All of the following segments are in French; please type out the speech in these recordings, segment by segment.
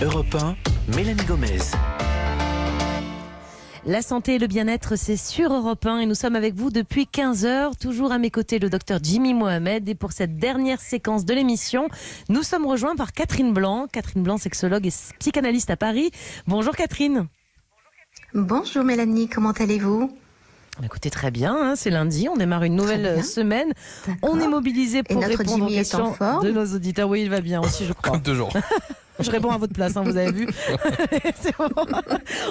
Europe 1, Mélanie Gomez. La santé et le bien-être, c'est sur Europe 1 et nous sommes avec vous depuis 15h. Toujours à mes côtés, le docteur Jimmy Mohamed. Et pour cette dernière séquence de l'émission, nous sommes rejoints par Catherine Blanc. Catherine Blanc, sexologue et psychanalyste à Paris. Bonjour Catherine. Bonjour Mélanie, comment allez-vous ? Écoutez, très bien, hein, c'est lundi, on démarre une nouvelle semaine. D'accord. On est mobilisé pour notre répondre aux Jimmy est en questions forme de nos auditeurs. Oui, il va bien aussi, je crois. Comme toujours. Je réponds à votre place, hein, vous avez vu. C'est bon.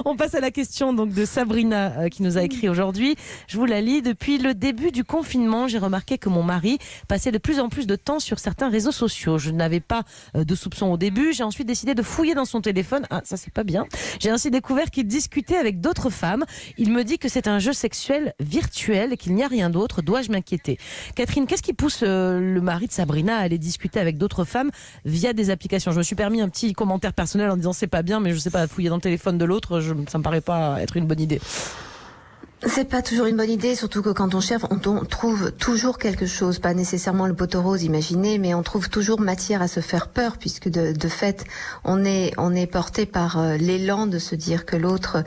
On passe à la question donc de Sabrina qui nous a écrit aujourd'hui. Je vous la lis. Depuis le début du confinement, j'ai remarqué que mon mari passait de plus en plus de temps sur certains réseaux sociaux. Je n'avais pas de soupçons au début. J'ai ensuite décidé de fouiller dans son téléphone. Ah, ça c'est pas bien. J'ai ainsi découvert qu'il discutait avec d'autres femmes. Il me dit que c'est un jeu sexuel virtuel et qu'il n'y a rien d'autre. Dois-je m'inquiéter ? Catherine, qu'est-ce qui pousse le mari de Sabrina à aller discuter avec d'autres femmes via des applications ? Je me suis permis un petit commentaire personnel en disant c'est pas bien, mais je sais pas, fouiller dans le téléphone de l'autre, ça me paraît pas être une bonne idée. C'est pas toujours une bonne idée, surtout que quand on cherche, on trouve toujours quelque chose, pas nécessairement le poteau rose imaginé, mais on trouve toujours matière à se faire peur, puisque de fait, on est porté par l'élan de se dire que l'autre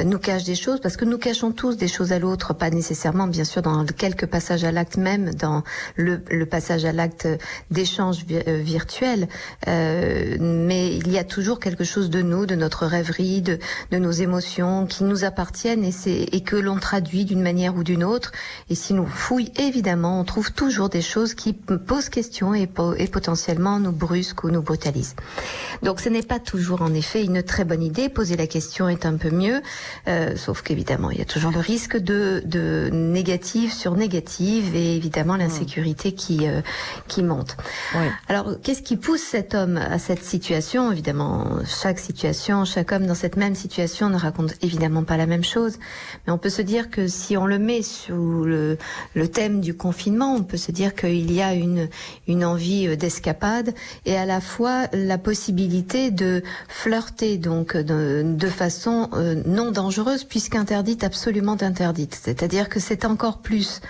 nous cache des choses, parce que nous cachons tous des choses à l'autre, pas nécessairement, bien sûr, dans quelques passages à l'acte, même dans le passage à l'acte d'échange virtuel, mais il y a toujours quelque chose de nous, de notre rêverie, de nos émotions qui nous appartiennent et que l'on traduit d'une manière ou d'une autre, et si nous fouillons, évidemment, on trouve toujours des choses qui posent question et potentiellement nous brusquent ou nous brutalisent. Donc ce n'est pas toujours en effet une très bonne idée. Poser la question est un peu mieux, sauf qu'évidemment il y a toujours le risque de négative sur négative et évidemment l'insécurité qui monte. Oui. Alors qu'est-ce qui pousse cet homme à cette situation ? Évidemment, chaque homme dans cette même situation ne raconte évidemment pas la même chose, mais on peut se dire que si on le met sous le thème du confinement, on peut se dire qu'il y a une envie d'escapade et à la fois la possibilité de flirter donc de façon non dangereuse puisqu'interdite, absolument interdite. C'est-à-dire que c'est encore plus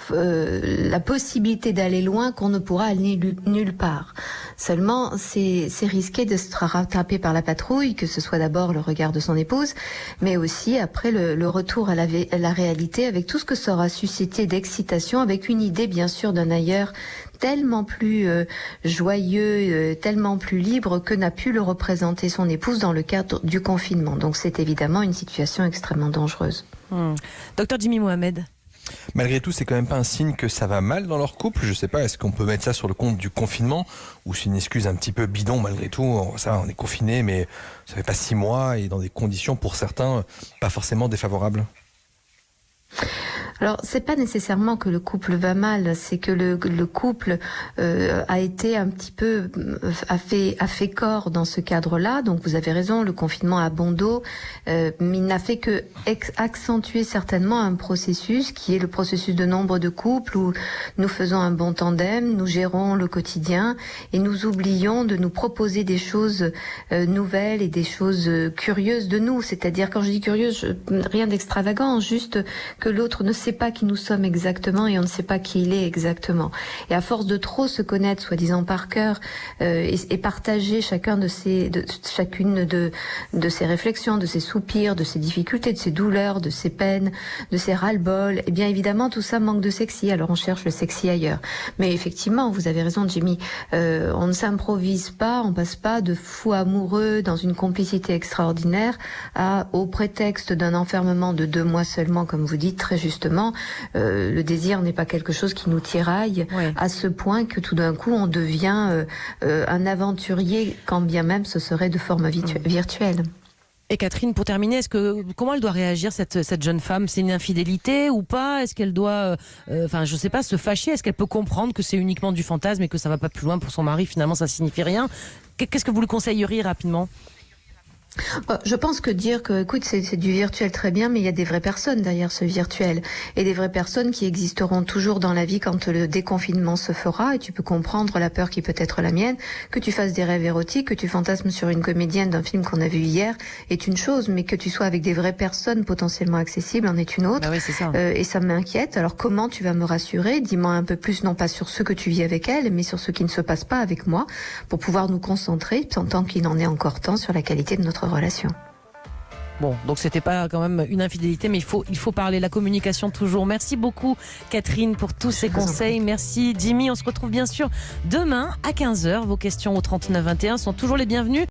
la possibilité d'aller loin qu'on ne pourra aller nulle part. Seulement, c'est risqué de se rattraper par la patrouille, que ce soit d'abord le regard de son épouse, mais aussi après le retour à la réalité avec tout ce que ça aura suscité d'excitation, avec une idée bien sûr d'un ailleurs tellement plus joyeux, tellement plus libre que n'a pu le représenter son épouse dans le cadre du confinement. Donc c'est évidemment une situation extrêmement dangereuse. Docteur Jimmy Mohamed. Malgré tout, c'est quand même pas un signe que ça va mal dans leur couple. Je sais pas, est-ce qu'on peut mettre ça sur le compte du confinement ou c'est une excuse un petit peu bidon malgré tout. Ça, on est confiné, mais ça fait pas 6 mois et dans des conditions pour certains pas forcément défavorables. Alors, c'est pas nécessairement que le couple va mal, c'est que le couple a été un petit peu a fait corps dans ce cadre-là. Donc, vous avez raison, le confinement a bon dos, mais il n'a fait que accentuer certainement un processus qui est le processus de nombre de couples où nous faisons un bon tandem, nous gérons le quotidien et nous oublions de nous proposer des choses nouvelles et des choses curieuses de nous. C'est-à-dire, quand je dis curieuse, rien d'extravagant, juste que l'autre ne sait pas qui nous sommes exactement et on ne sait pas qui il est exactement. Et à force de trop se connaître, soi-disant par cœur, et partager chacune de ses réflexions, de ses soupirs, de ses difficultés, de ses douleurs, de ses peines, de ses ras-le-bol, eh bien évidemment tout ça manque de sexy. Alors on cherche le sexy ailleurs. Mais effectivement, vous avez raison, Jimmy. On ne s'improvise pas, on passe pas de fou amoureux dans une complicité extraordinaire au prétexte d'un enfermement de 2 mois seulement, comme vous dites très justement. Le désir n'est pas quelque chose qui nous tiraille à ce point que tout d'un coup on devient un aventurier, quand bien même ce serait de forme virtuelle. Et Catherine, pour terminer, comment elle doit réagir cette jeune femme ? C'est une infidélité ou pas ? Est-ce qu'elle doit, je sais pas, se fâcher ? Est-ce qu'elle peut comprendre que c'est uniquement du fantasme et que ça va pas plus loin pour son mari ? Finalement, ça signifie rien. Qu'est-ce que vous lui conseilleriez rapidement ? Je pense que dire que, écoute, c'est du virtuel très bien, mais il y a des vraies personnes derrière ce virtuel. Et des vraies personnes qui existeront toujours dans la vie quand le déconfinement se fera. Et tu peux comprendre la peur qui peut être la mienne. Que tu fasses des rêves érotiques, que tu fantasmes sur une comédienne d'un film qu'on a vu hier est une chose, mais que tu sois avec des vraies personnes potentiellement accessibles en est une autre. Bah oui, c'est ça. Et ça m'inquiète. Alors comment tu vas me rassurer? Dis-moi un peu plus, non pas sur ce que tu vis avec elle, mais sur ce qui ne se passe pas avec moi, pour pouvoir nous concentrer, tant qu'il en est encore temps, sur la qualité de notre relation. Bon, donc c'était pas quand même une infidélité, mais il faut parler, la communication toujours. Merci beaucoup Catherine pour tous ces conseils. Merci Jimmy, on se retrouve bien sûr demain à 15h. Vos questions au 39 21 sont toujours les bienvenues.